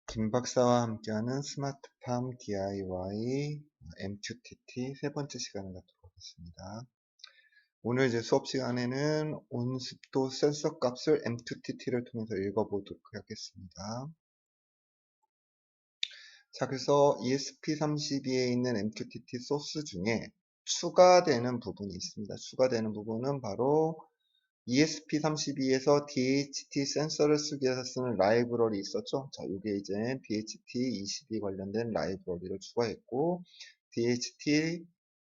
김 박사와 함께하는 스마트팜 DIY MQTT 세 번째 시간을 갖도록 하겠습니다. 오늘 이제 수업 시간에는 온습도 센서 값을 MQTT를 통해서 읽어보도록 하겠습니다. 자, 그래서 ESP32에 있는 MQTT 소스 중에 추가되는 부분이 있습니다. 추가되는 부분은 바로 ESP32에서 DHT 센서를 쓰기 위해서 쓰는 라이브러리 있었죠? 자, 이게 이제 DHT22 관련된 라이브러리를 추가했고, DHT,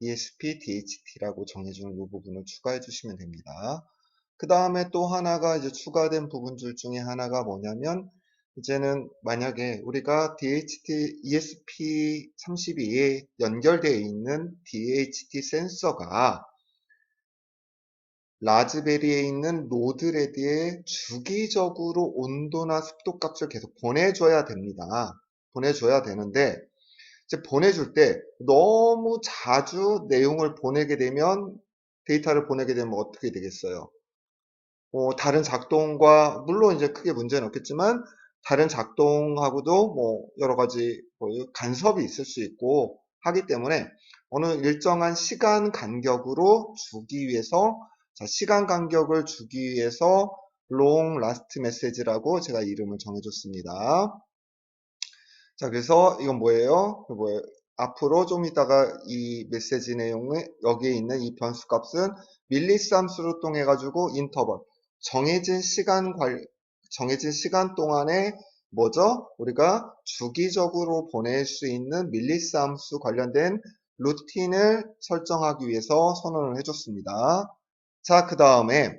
ESP, DHT라고 정해주는 이 부분을 추가해 주시면 됩니다. 그 다음에 또 하나가 이제 추가된 부분들 중에 하나가 뭐냐면, 이제는 만약에 우리가 DHT, ESP32에 연결되어 있는 DHT 센서가 라즈베리에 있는 노드레드에 주기적으로 온도나 습도 값을 계속 보내줘야 됩니다. 보내줘야 되는데, 이제 보내줄 때 너무 자주 내용을 보내게 되면, 데이터를 보내게 되면 어떻게 되겠어요? 다른 작동과, 물론 이제 크게 문제는 없겠지만, 다른 작동하고도 뭐 여러 가지 간섭이 있을 수 있고 하기 때문에 어느 일정한 시간 간격으로 주기 위해서, 자, 시간 간격을 주기 위해서 long last message라고 제가 이름을 정해줬습니다. 자, 그래서 이건 뭐예요? 앞으로 좀 이따가 이 메시지 내용에 여기에 있는 이 변수 값은 밀리스 함수를 통해 가지고 인터벌 정해진 시간 동안에 뭐죠? 우리가 주기적으로 보낼 수 있는 밀리스 함수 관련된 루틴을 설정하기 위해서 선언을 해줬습니다. 자, 그 다음에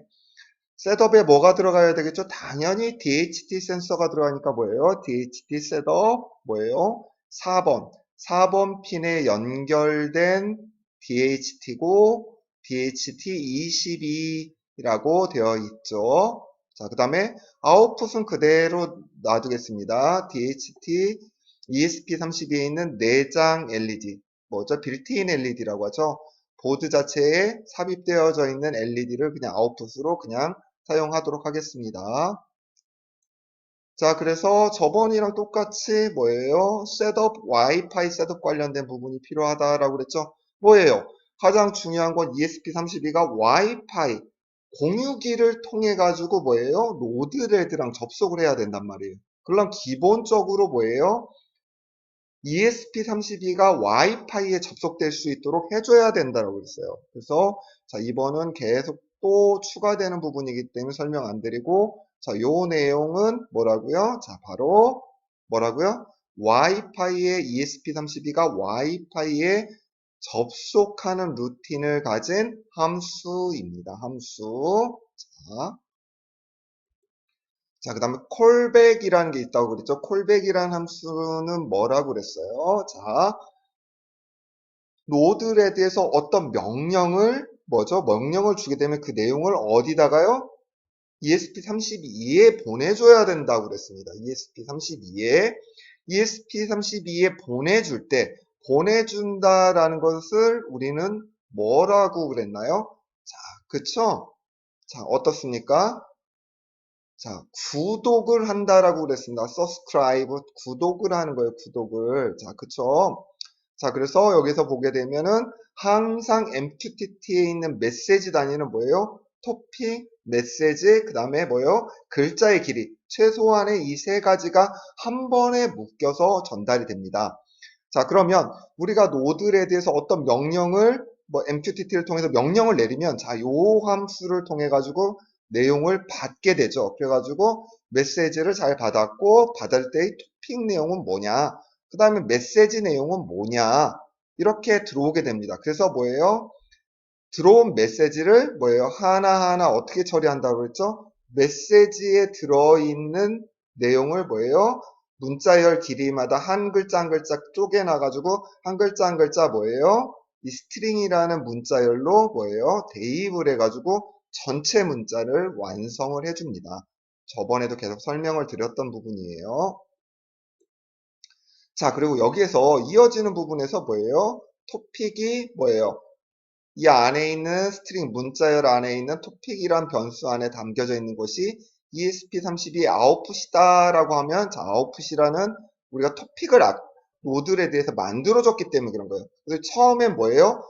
셋업에 뭐가 들어가야 되겠죠? 당연히 DHT 센서가 들어가니까 뭐예요? DHT 셋업 뭐예요? 4번 핀에 연결된 DHT고 DHT22라고 되어 있죠. 자, 그 다음에 아웃풋은 그대로 놔두겠습니다. DHT ESP32에 있는 내장 LED, 뭐죠? 빌트인 LED라고 하죠. 보드 자체에 삽입되어져 있는 LED를 그냥 아웃풋으로 그냥 사용하도록 하겠습니다. 자, 그래서 저번이랑 똑같이 뭐예요? 셋업, 와이파이 셋업 관련된 부분이 필요하다라고 그랬죠? 뭐예요? 가장 중요한 건 ESP32가 와이파이 공유기를 통해 가지고 뭐예요? 노드레드랑 접속을 해야 된단 말이에요. 그럼 기본적으로 뭐예요? ESP32가 와이파이에 접속될 수 있도록 해줘야 된다고 그랬어요. 그래서 자, 이번은 계속 또 추가되는 부분이기 때문에 설명 안 드리고, 자, 요 내용은 뭐라고요? 자, 바로 뭐라고요? 와이파이에 ESP32가 와이파이에 접속하는 루틴을 가진 함수입니다. 함수. 자, 그 다음에 콜백이라는 게 있다고 그랬죠? 콜백이라는 함수는 뭐라고 그랬어요? 자, 노드레드에서 어떤 명령을 명령을 주게 되면 그 내용을 어디다가요? ESP32에 보내줘야 된다고 그랬습니다. ESP32에 보내줄 때 보내준다라는 것을 우리는 뭐라고 그랬나요? 자, 그쵸? 자, 어떻습니까? 자, 구독을 한다라고 그랬습니다. subscribe, 구독을 하는 거예요, 구독을. 자, 그쵸? 자, 그래서 여기서 보게 되면은 항상 MQTT에 있는 메시지 단위는 뭐예요? 토픽, 메시지, 그 다음에 뭐예요? 글자의 길이. 최소한의 이 세 가지가 한 번에 묶여서 전달이 됩니다. 자, 그러면 우리가 노드레드에서 어떤 명령을 MQTT를 통해서 명령을 내리면 자, 요 함수를 통해 가지고 내용을 받게 되죠. 그래가지고 메시지를 잘 받았고 받을 때의 토픽 내용은 뭐냐, 그 다음에 메시지 내용은 뭐냐, 이렇게 들어오게 됩니다. 그래서 뭐예요? 들어온 메시지를 뭐예요? 하나하나 어떻게 처리한다고 그랬죠? 메시지에 들어있는 내용을 뭐예요? 문자열 길이마다 한 글자 한 글자 쪼개놔가지고 한 글자 한 글자 뭐예요? 이 스트링이라는 문자열로 뭐예요? 대입을 해가지고 전체 문자를 완성을 해줍니다. 저번에도 계속 설명을 드렸던 부분이에요. 자, 그리고 여기에서 이어지는 부분에서 뭐예요? 토픽이 뭐예요? 이 안에 있는 스트링 문자열 안에 있는 토픽이란 변수 안에 담겨져 있는 것이 ESP32 아웃풋이다라고 하면, 자, 아웃풋이라는 우리가 토픽을 노드에 대해서 만들어줬기 때문에 그런 거예요. 그래서 처음엔 뭐예요?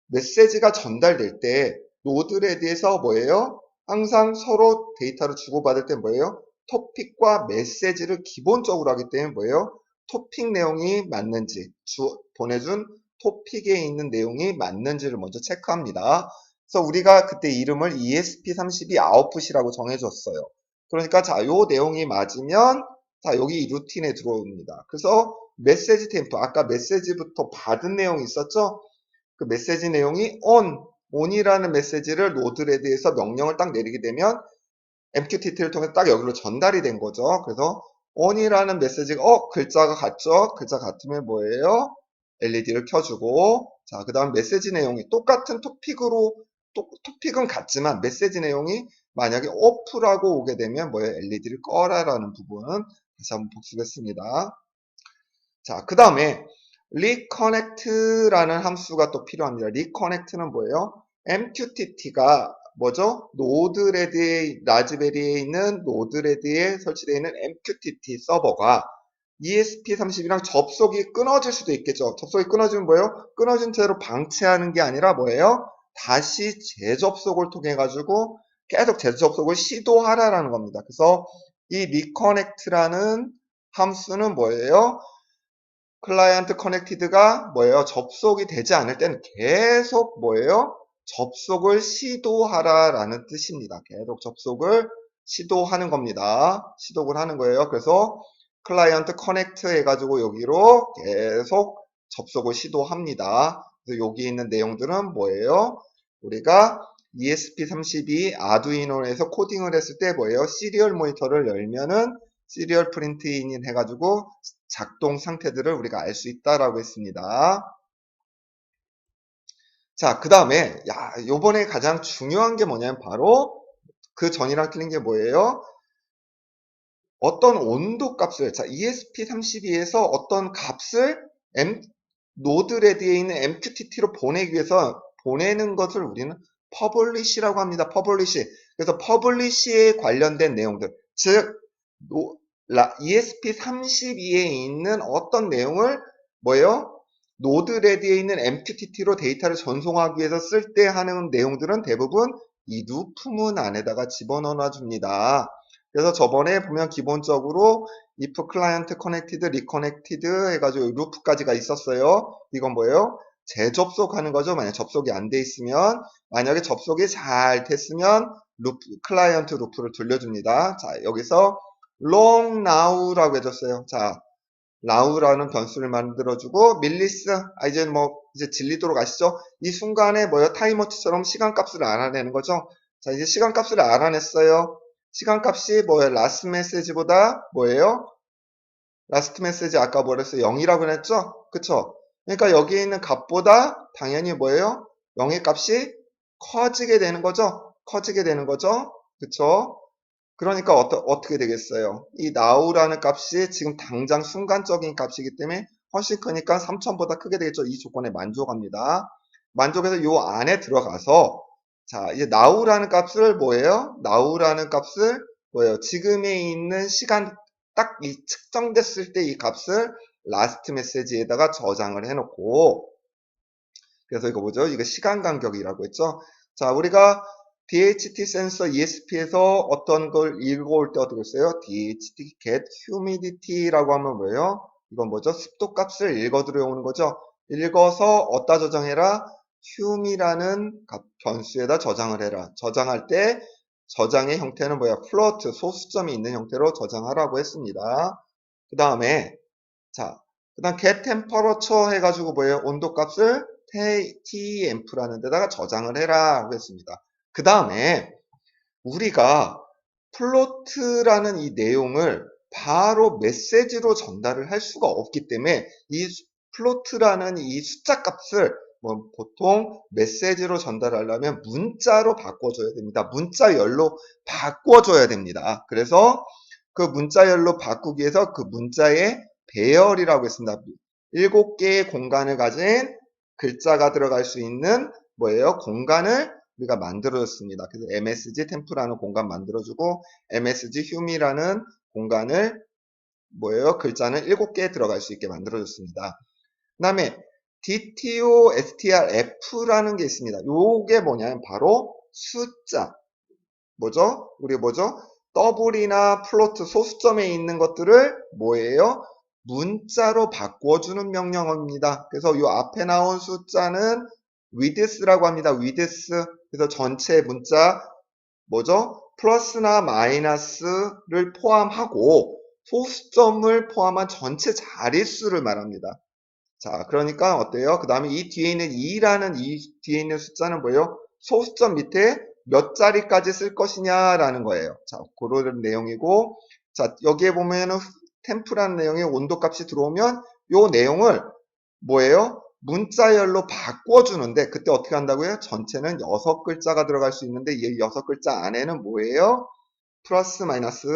메시지가 전달될 때 노드에 대해서 뭐예요? 항상 서로 데이터를 주고받을 때 뭐예요? 토픽과 메시지를 기본적으로 하기 때문에 뭐예요? 토픽 내용이 맞는지, 보내준 토픽에 있는 내용이 맞는지를 먼저 체크합니다. 그래서 우리가 그때 이름을 ESP32 아웃풋이라고 정해줬어요. 그러니까 자, 요 내용이 맞으면 자, 여기 이 루틴에 들어옵니다. 그래서 메시지 템포, 아까 메시지부터 받은 내용이 있었죠? 그 메시지 내용이 on이라는 메시지를 노드레드에서 명령을 딱 내리게 되면 MQTT를 통해서 딱 여기로 전달이 된 거죠. 그래서 on이라는 메시지가 글자가 같죠? 글자 같으면 뭐예요? LED를 켜주고, 자, 그 다음 메시지 내용이 똑같은 토픽은 같지만 메시지 내용이 만약에 off라고 오게 되면 뭐예요? LED를 꺼라라는 부분 다시 한번 복습했습니다. 자, 그 다음에 reconnect라는 함수가 또 필요합니다. reconnect는 뭐예요? MQTT가 뭐죠? 노드레드에, 라즈베리에 있는 노드레드에 설치되어 있는 MQTT 서버가 ESP32랑 접속이 끊어질 수도 있겠죠. 접속이 끊어지면 뭐예요? 끊어진 채로 방치하는 게 아니라 뭐예요? 다시 재접속을 통해 가지고 계속 재접속을 시도하라라는 겁니다. 그래서 이 reconnect라는 함수는 뭐예요? 클라이언트 커넥티드가 뭐예요? 접속이 되지 않을 때는 계속 뭐예요? 접속을 시도하라라는 뜻입니다. 계속 접속을 시도하는 겁니다. 시도를 하는 거예요. 그래서 클라이언트 커넥트 해가지고 여기로 계속 접속을 시도합니다. 그래서 여기 있는 내용들은 뭐예요? 우리가 ESP32 아두이노에서 코딩을 했을 때 뭐예요? 시리얼 모니터를 열면은 시리얼 프린트인 해가지고 작동 상태들을 우리가 알 수 있다라고 했습니다. 자, 그 다음에 요번에 가장 중요한 게 뭐냐면 바로 그 전이랑 틀린 게 뭐예요? 어떤 온도 값을, 자, ESP32에서 어떤 값을 노드레드에 있는 MQTT로 보내기 위해서 보내는 것을 우리는 퍼블리시라고 합니다. 퍼블리시. 그래서 퍼블리시에 관련된 내용들, 즉 ESP32에 있는 어떤 내용을 뭐예요? 노드레드에 있는 MQTT로 데이터를 전송하기 위해서 쓸 때 하는 내용들은 대부분 이 루프문 안에다가 집어넣어 줍니다. 그래서 저번에 보면 기본적으로 if client connected, reconnected 해가지고 루프까지가 있었어요. 이건 뭐예요? 재접속하는 거죠. 만약 접속이 안 돼 있으면, 만약에 접속이 잘 됐으면 클라이언트 루프를 돌려줍니다. 자, 여기서 long now라고 해줬어요. 자, now라는 변수를 만들어주고 밀리스, 이제 진리도록 아시죠? 이 순간에 뭐예요? 타이머치처럼 시간값을 알아내는 거죠. 자, 이제 시간값을 알아냈어요. 시간값이 뭐예요? last message보다 뭐예요? last message 아까 뭐랬어요? 0이라고 했죠? 그쵸? 그러니까 여기에 있는 값보다 당연히 뭐예요? 0의 값이 커지게 되는 거죠? 커지게 되는 거죠? 그쵸? 그러니까 어떻게 되겠어요? 이 now라는 값이 지금 당장 순간적인 값이기 때문에 훨씬 크니까 3000보다 크게 되겠죠? 이 조건에 만족합니다. 만족해서 요 안에 들어가서 자, 이제 now라는 값을 뭐예요? now라는 값을 뭐예요? 지금에 있는 시간 딱 이 측정됐을 때 이 값을 last message에다가 저장을 해놓고 그래서 이거 뭐죠? 이거 시간 간격이라고 했죠? 자, 우리가 DHT 센서 ESP에서 어떤 걸 읽어올 때 어떻게 써요? DHT get humidity라고 하면 뭐예요? 이건 뭐죠? 습도 값을 읽어 들어오는 거죠. 읽어서 어디다 저장해라? hum이라는 변수에다 저장을 해라. 저장할 때 저장의 형태는 뭐야? 플로트, 소수점이 있는 형태로 저장하라고 했습니다. 그 다음에 자, 그 다음 get temperature 해가지고 뭐예요? 온도 값을 temp라는 데다가 저장을 해라 고 했습니다. 그 다음에 우리가 플로트라는 이 내용을 바로 메시지로 전달을 할 수가 없기 때문에 이 플로트라는 이 숫자 값을 보통 메시지로 전달하려면 문자로 바꿔줘야 됩니다. 문자열로 바꿔줘야 됩니다. 그래서 그 문자열로 바꾸기 위해서 그 문자의 배열이라고 했습니다. 7개의 공간을 가진 글자가 들어갈 수 있는 뭐예요? 공간을 우리가 만들어줬습니다. 그래서 MSG 템프라는 공간 만들어주고 MSG 휴미라는 공간을 뭐예요? 글자는 7개 들어갈 수 있게 만들어줬습니다. 그 다음에 DTOSTRF라는 게 있습니다. 요게 뭐냐면 바로 숫자. 뭐죠? 우리 뭐죠? 더블이나 플로트 소수점에 있는 것들을 뭐예요? 문자로 바꿔주는 명령어입니다. 그래서 요 앞에 나온 숫자는 width라고 합니다. width. 그래서 전체 문자 뭐죠? 플러스나 마이너스를 포함하고 소수점을 포함한 전체 자릿수를 말합니다. 자, 그러니까 어때요? 그 다음에 이 뒤에 있는 2라는 이 뒤에 있는 숫자는 뭐예요? 소수점 밑에 몇 자리까지 쓸 것이냐라는 거예요. 자, 그런 내용이고, 자, 여기에 보면은 템프라는 내용의 온도 값이 들어오면 요 내용을 뭐예요? 문자열로 바꿔주는데, 그때 어떻게 한다고요? 전체는 6글자가 들어갈 수 있는데, 이 6글자 안에는 뭐예요? 플러스 마이너스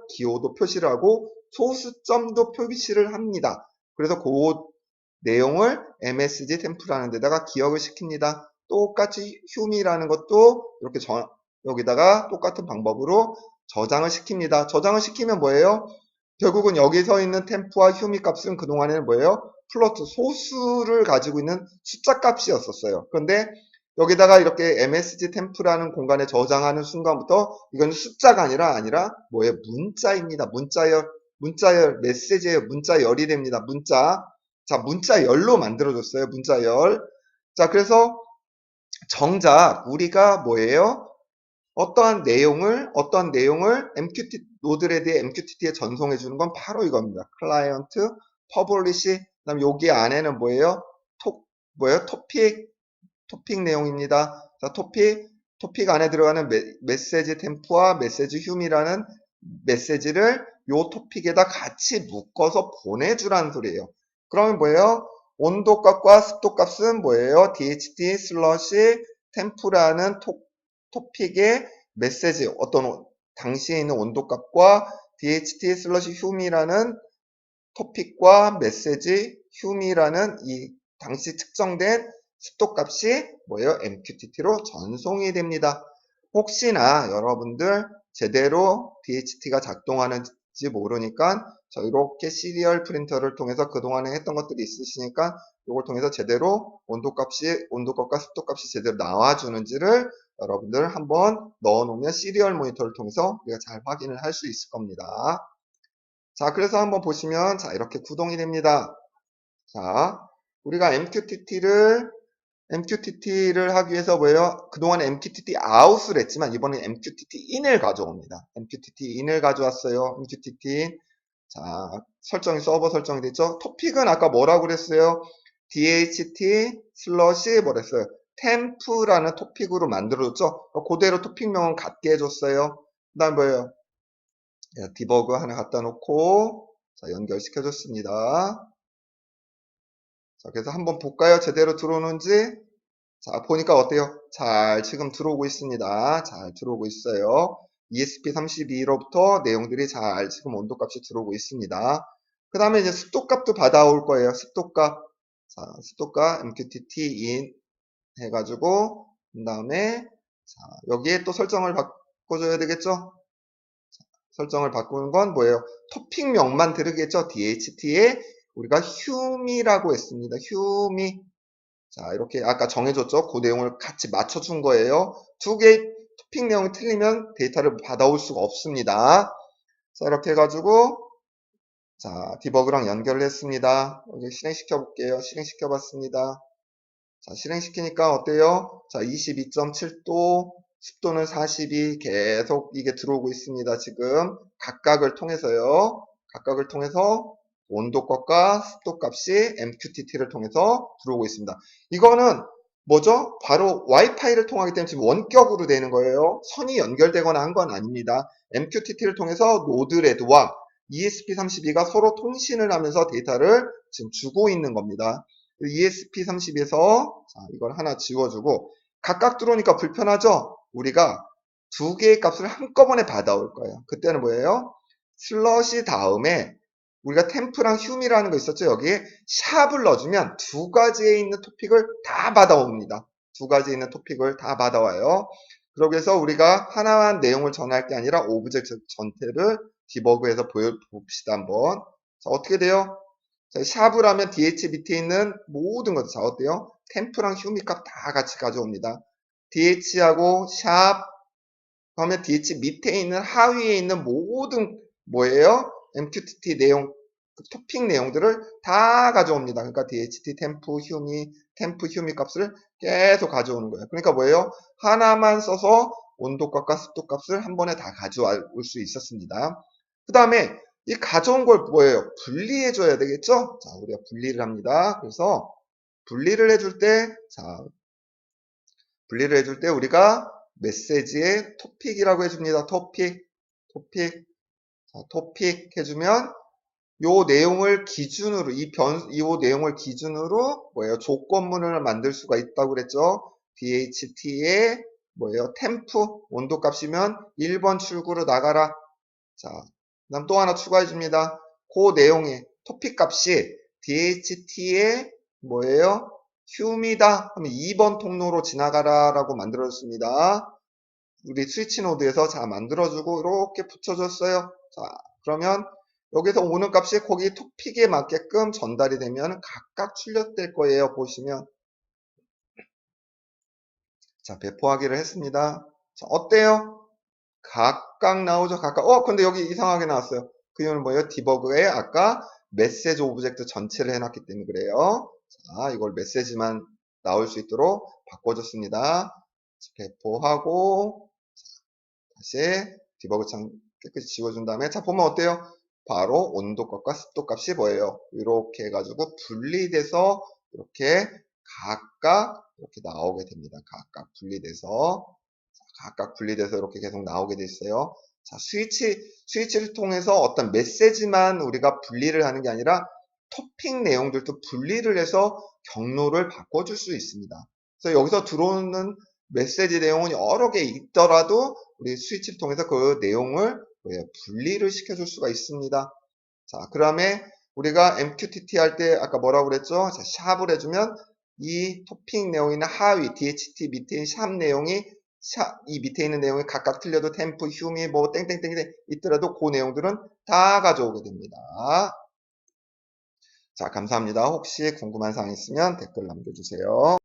기호도 표시를 하고 소수점도 표시를 합니다. 그래서 그 내용을 MSG 템프라는 데다가 기억을 시킵니다. 똑같이 휴미라는 것도 이렇게 여기다가 똑같은 방법으로 저장을 시킵니다. 저장을 시키면 뭐예요? 결국은 여기 서 있는 템프와 휴미 값은 그동안에는 뭐예요? 플로트 소수를 가지고 있는 숫자 값이었었어요. 그런데 여기다가 이렇게 MSG 템프라는 공간에 저장하는 순간부터 이건 숫자가 아니라 뭐예요? 문자입니다. 문자열 메시지예요. 문자열이 됩니다. 문자. 자, 문자열로 만들어줬어요. 문자열. 자, 그래서 정작 우리가 뭐예요? 어떠한 내용을 MQTT 노드레드의 MQTT에 전송해 주는 건 바로 이겁니다. 클라이언트, 퍼블리시, 그다음 여기 안에는 뭐예요? 토픽 내용입니다. 자, 토픽 안에 들어가는 메시지 템프와 메시지 휴미라는 메시지를 요 토픽에다 같이 묶어서 보내주라는 소리예요. 그러면 뭐예요? 온도값과 습도값은 뭐예요? DHT 슬러시 템프라는 토픽의 메시지, 어떤 당시에 있는 온도값과 DHT 슬러시 휴미라는 토픽과 메시지 휴미라는 이 당시 측정된 습도값이 뭐예요? MQTT로 전송이 됩니다. 혹시나 여러분들 제대로 DHT가 작동하는지 모르니까 이렇게 시리얼 프린터를 통해서 그동안에 했던 것들이 있으시니까 이걸 통해서 제대로 온도값과 습도값이 제대로 나와주는지를 여러분들 한번 넣어놓으면 시리얼 모니터를 통해서 우리가 잘 확인을 할 수 있을 겁니다. 자, 그래서 한번 보시면 자, 이렇게 구동이 됩니다. 자, 우리가 MQTT를 하기 위해서 뭐예요? 그동안에 MQTT out을 했지만 이번엔 MQTT in을 가져옵니다. MQTT in을 가져왔어요. MQTT in. 자, 서버 설정이 됐죠? 토픽은 아까 뭐라고 그랬어요? DHT 슬러시 뭐랬어요? 템프라는 토픽으로 만들어줬죠? 그대로 토픽명은 같게 해줬어요. 그 다음 뭐예요? 디버그 하나 갖다 놓고 자, 연결시켜줬습니다. 자, 그래서 한번 볼까요? 제대로 들어오는지. 자, 보니까 어때요? 잘 지금 들어오고 있습니다. 잘 들어오고 있어요. ESP32로부터 내용들이 잘 지금 온도값이 들어오고 있습니다. 그 다음에 이제 습도값도 받아올 거예요. 습도값. 자, 습도값 MQTT in 해가지고, 그 다음에, 자, 여기에 또 설정을 바꿔줘야 되겠죠? 설정을 바꾸는 건 뭐예요? 토픽명만 들으겠죠? DHT에 우리가 휴미라고 했습니다. 휴미. 자, 이렇게 아까 정해줬죠? 그 내용을 같이 맞춰준 거예요. 두 개의 토픽 내용이 틀리면 데이터를 받아올 수가 없습니다. 자, 이렇게 해가지고 자, 디버그랑 연결을 했습니다. 이제 실행시켜 볼게요. 실행시켜 봤습니다. 자, 실행시키니까 어때요? 자, 22.7도, 습도는 42, 계속 이게 들어오고 있습니다. 지금 각각을 통해서요. 각각을 통해서 온도값과 습도값이 MQTT를 통해서 들어오고 있습니다. 이거는 뭐죠? 바로 와이파이를 통하기 때문에 지금 원격으로 되는 거예요. 선이 연결되거나 한 건 아닙니다. MQTT를 통해서 노드레드와 ESP32가 서로 통신을 하면서 데이터를 지금 주고 있는 겁니다. ESP32에서 이걸 하나 지워주고 각각 들어오니까 불편하죠? 우리가 두 개의 값을 한꺼번에 받아올 거예요. 그때는 뭐예요? 슬러시 다음에 우리가 템프랑 휴미라는 거 있었죠? 여기에 샵을 넣어주면 두 가지에 있는 토픽을 다 받아옵니다. 두 가지 있는 토픽을 다 받아와요. 그러기 위해서 우리가 하나만 내용을 전할 게 아니라 오브젝트 전체를 디버그해서 보여봅시다 한번. 자, 어떻게 돼요? 자, 샵을 하면 DH 밑에 있는 모든 것들, 자, 어때요? 템프랑 휴미 값 다 같이 가져옵니다. DH하고 샵, 그러면 DH 밑에 있는 하위에 있는 모든 뭐예요? MQTT 내용, 그 토픽 내용들을 다 가져옵니다. 그러니까 DHT 템프 휴미 값을 계속 가져오는 거예요. 그러니까 뭐예요? 하나만 써서 온도값과 습도값을 한 번에 다 가져올 수 있었습니다. 그 다음에 이 가져온 걸 뭐예요? 분리해 줘야 되겠죠? 자, 우리가 분리를 합니다. 그래서 분리를 해줄 때, 자, 분리를 해줄 때 우리가 메시지에 토픽이라고 해줍니다. 토픽. 자, 토픽 해주면 요 내용을 기준으로, 요 내용을 기준으로 뭐예요? 조건문을 만들 수가 있다고 그랬죠? DHT의 뭐예요? 템프, 온도 값이면 1번 출구로 나가라. 자, 그 다음 또 하나 추가해 줍니다. 그 내용의 토픽 값이 DHT의 뭐예요? 휴미다 하면 2번 통로로 지나가라 라고 만들어줬습니다. 우리 스위치 노드에서 자 만들어주고 이렇게 붙여줬어요. 자, 그러면 여기서 오는 값이 거기 토픽에 맞게끔 전달이 되면 각각 출력될 거예요. 보시면. 자, 배포하기를 했습니다. 자, 어때요? 각각 나오죠? 각각. 근데 여기 이상하게 나왔어요. 그 이유는 뭐예요? 디버그에 아까 메시지 오브젝트 전체를 해놨기 때문에 그래요. 자, 이걸 메시지만 나올 수 있도록 바꿔줬습니다. 배포하고, 다시 디버그 창 깨끗이 지워준 다음에, 자, 보면 어때요? 바로 온도값과 습도값이 뭐예요? 이렇게 해가지고 분리돼서 이렇게 각각 이렇게 나오게 됩니다. 각각 분리돼서 이렇게 계속 나오게 돼 있어요. 자, 스위치를 통해서 어떤 메시지만 우리가 분리를 하는 게 아니라 토픽 내용들도 분리를 해서 경로를 바꿔줄 수 있습니다. 그래서 여기서 들어오는 메시지 내용은 여러 개 있더라도 우리 스위치를 통해서 그 내용을 분리를 시켜줄 수가 있습니다. 자, 그 다음에 우리가 MQTT 할 때 아까 뭐라고 그랬죠? 자, 샵을 해주면 이 토픽 내용이나 하위, DHT 밑에 있는 샵 내용이 이 밑에 있는 내용이 각각 틀려도 템프, 휴미, 뭐 땡땡땡 있더라도 그 내용들은 다 가져오게 됩니다. 자, 감사합니다. 혹시 궁금한 사항 있으면 댓글 남겨주세요.